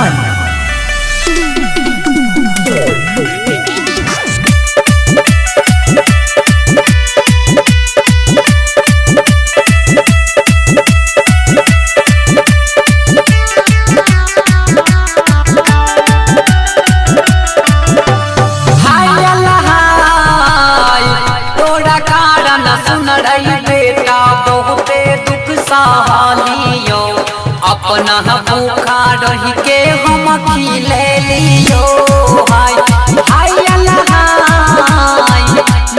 रमन। अपना भूखा रह के हम खिले लियो हाय हाय हाय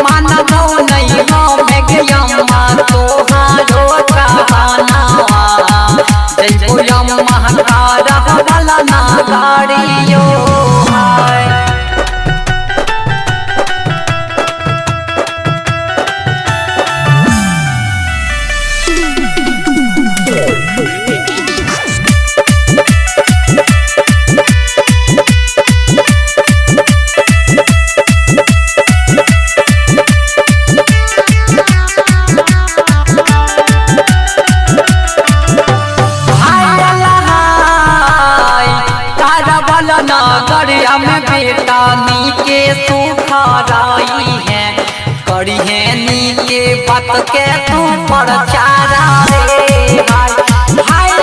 मानबो नहीं हम गयम्मा तोहारो कहनावा जइबो यम्मा तारा वाला ना गाड़ियो हाय। नगरिया में बेटा नी के सुखराई है करी है नी के बात के तू प्रचारा रे हाय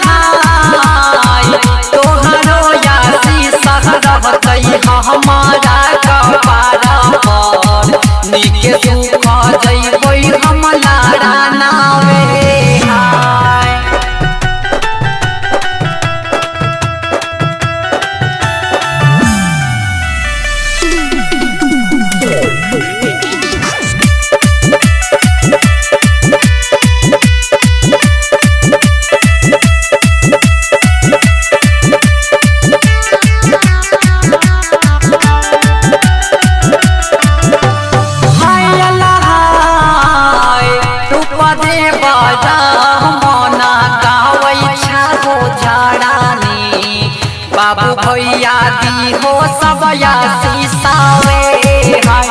हाय तोहरो यासी सहरह कई हमारा कपारा पर नी के सुख जइबो हम लाड़ाना वे हाय। बाबू भैया दी हो सब शीशावे हाय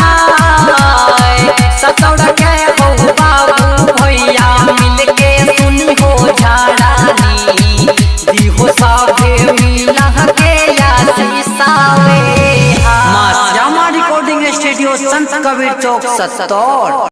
हाय सतौड़ के हो बाबू भैया मिल के सुनी हो झाड़ानी दी हो सावे मिला के या शीशावे। मां श्यामा रिकॉर्डिंग स्टूडियो, संत कबीर चौक, सतौड़।